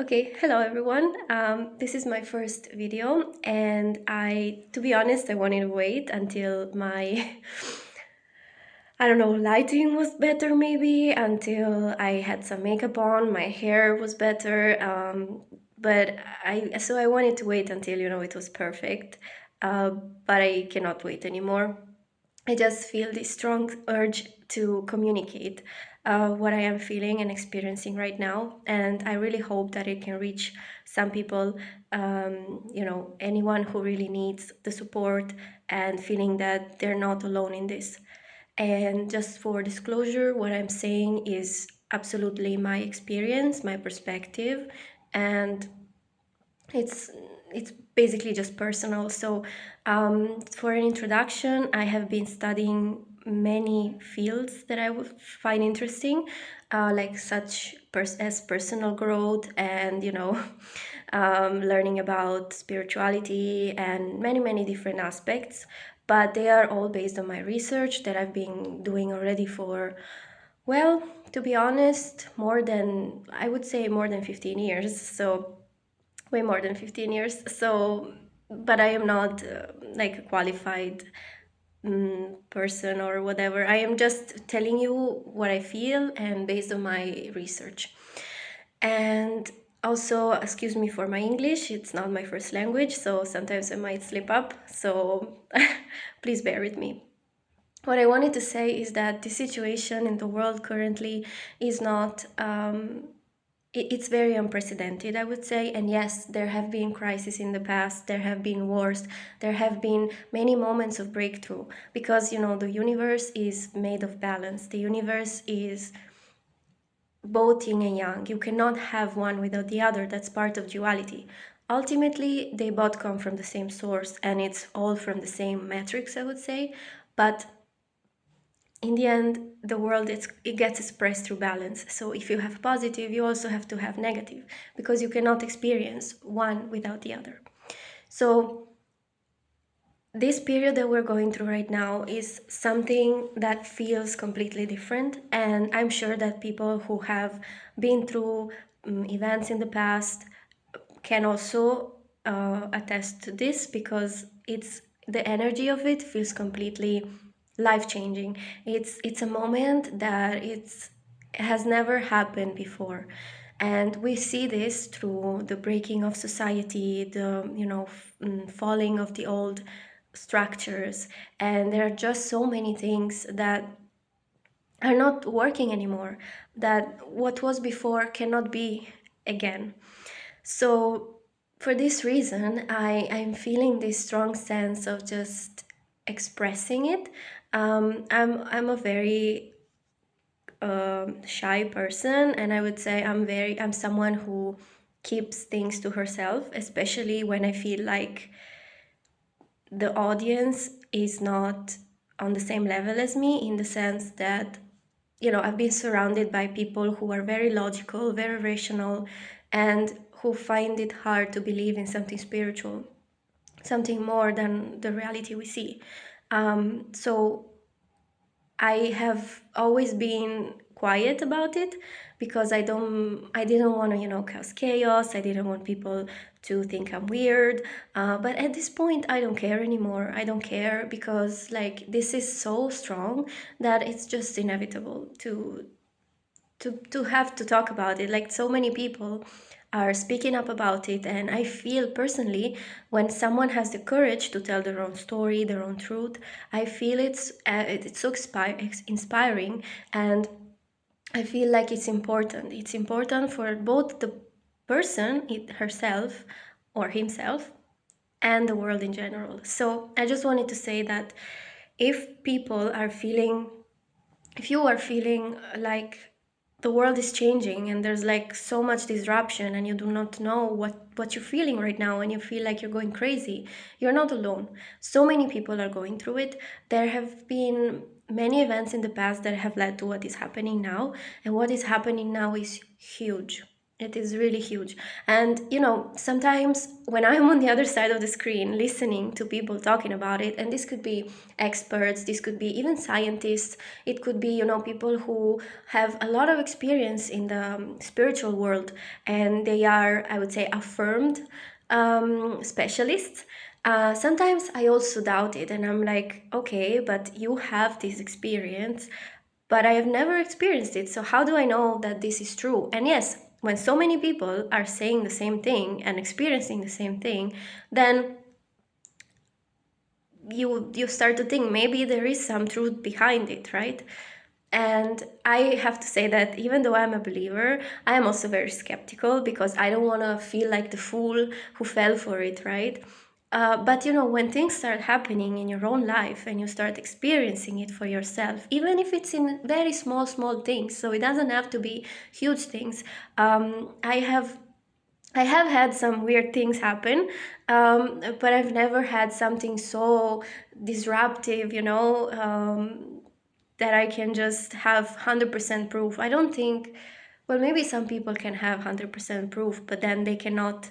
Okay, hello everyone. This is my first video, and to be honest, I wanted to wait until my, I don't know, lighting was better maybe, until I had some makeup on, my hair was better. So I wanted to wait until, it was perfect. Uh, but I cannot wait anymore. I just feel this strong urge to communicate what I am feeling and experiencing right now. And I really hope that it can reach some people, anyone who really needs the support and feeling that they're not alone in this. And just for disclosure, what I'm saying is absolutely my experience, my perspective, and it's it's basically just personal. So for an introduction, I have been studying many fields that I would find interesting, like such as personal growth and learning about spirituality and many different aspects. But they are all based on my research that I've been doing already for, well, to be honest, I would say more than 15 years. So way more than 15 years. So, but I am not like a qualified person or whatever. I am just telling you what I feel and based on my research. And also, excuse me for my English, it's not my first language, so sometimes I might slip up. So please bear with me. What I wanted to say is that the situation in the world currently is not it's very unprecedented, I would say. And yes, there have been crises in the past, there have been wars, there have been many moments of breakthrough, because the universe is made of balance. The universe is both yin and yang. You cannot have one without the other. That's part of duality. Ultimately, they both come from the same source, and it's all from the same matrix, I would say. But in the end, the world it gets expressed through balance. So if you have positive, you also have to have negative, because you cannot experience one without the other. So this period that we're going through right now is something that feels completely different, and I'm sure that people who have been through events in the past can also attest to this, because the energy of it feels completely life changing. It's a moment that has never happened before, and we see this through the breaking of society, the falling of the old structures, and there are just so many things that are not working anymore, that what was before cannot be again. So for this reason, I'm feeling this strong sense of just expressing it. I'm a very shy person, and I would say I'm someone who keeps things to herself, especially when I feel like the audience is not on the same level as me, in the sense that I've been surrounded by people who are very logical, very rational, and who find it hard to believe in something spiritual, something more than the reality we see. So I have always been quiet about it, because I didn't want to, cause chaos. I didn't want people to think I'm weird. But at this point, I don't care anymore. I don't care, because like this is so strong that it's just inevitable to have to talk about it. Like, so many people are speaking up about it, and I feel personally, when someone has the courage to tell their own story, their own truth, I feel it's so inspiring, and I feel like it's important for both the person herself or himself, and the world in general. So I just wanted to say that if people are feeling if you are feeling like the world is changing and there's like so much disruption, and you do not know what you're feeling right now, and you feel like you're going crazy, you're not alone. So many people are going through it. There have been many events in the past that have led to what is happening now, and what is happening now is huge. It is really huge. And, sometimes when I'm on the other side of the screen listening to people talking about it, and this could be experts, this could be even scientists, it could be, people who have a lot of experience in the spiritual world, and they are, I would say, affirmed specialists. Sometimes I also doubt it, and I'm like, okay, but you have this experience, but I have never experienced it. So how do I know that this is true? And yes, when so many people are saying the same thing and experiencing the same thing, then you start to think maybe there is some truth behind it, right? And I have to say that even though I'm a believer, I am also very skeptical because I don't want to feel like the fool who fell for it, right? But when things start happening in your own life and you start experiencing it for yourself, even if it's in very small, small things, so it doesn't have to be huge things. I have had some weird things happen, but I've never had something so disruptive, that I can just have 100% proof. I don't think, well, maybe some people can have 100% proof, but then they cannot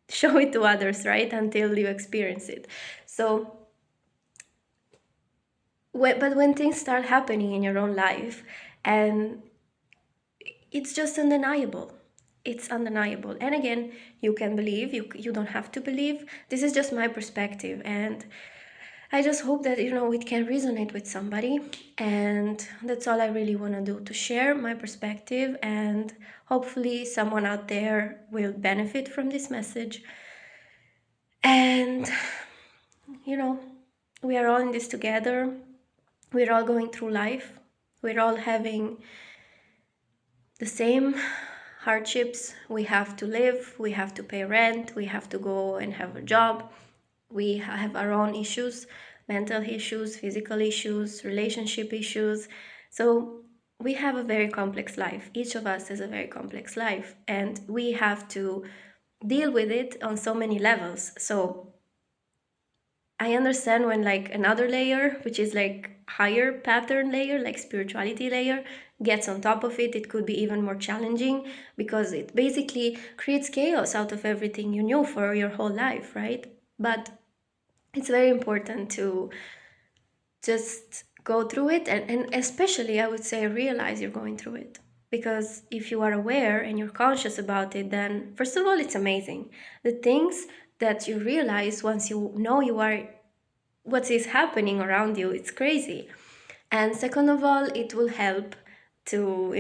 show it to others, right? Until you experience it. So, but when things start happening in your own life, and it's just undeniable. It's undeniable. And again, you can believe, you don't have to believe. This is just my perspective. And I just hope that it can resonate with somebody, and that's all I really want to do, to share my perspective, and hopefully someone out there will benefit from this message. And you know, we are all in this together. We're all going through life. We're all having the same hardships. We have to live, we have to pay rent, we have to go and have a job. We have our own issues, mental issues, physical issues, relationship issues. So we have a very complex life. Each of us has a very complex life, and we have to deal with it on so many levels. So I understand when like another layer, which is like higher pattern layer, like spirituality layer, gets on top of it, it could be even more challenging because it basically creates chaos out of everything you knew for your whole life, right? But it's very important to just go through it, and especially I would say realize you're going through it. Because if you are aware and you're conscious about it, then first of all, it's amazing. The things that you realize once you know you are what is happening around you, it's crazy. And second of all, it will help to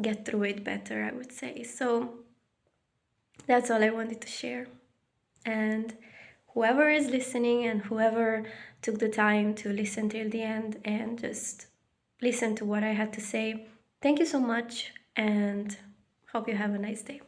get through it better, I would say. So that's all I wanted to share. And whoever is listening and whoever took the time to listen till the end and just listen to what I had to say, thank you so much, and hope you have a nice day.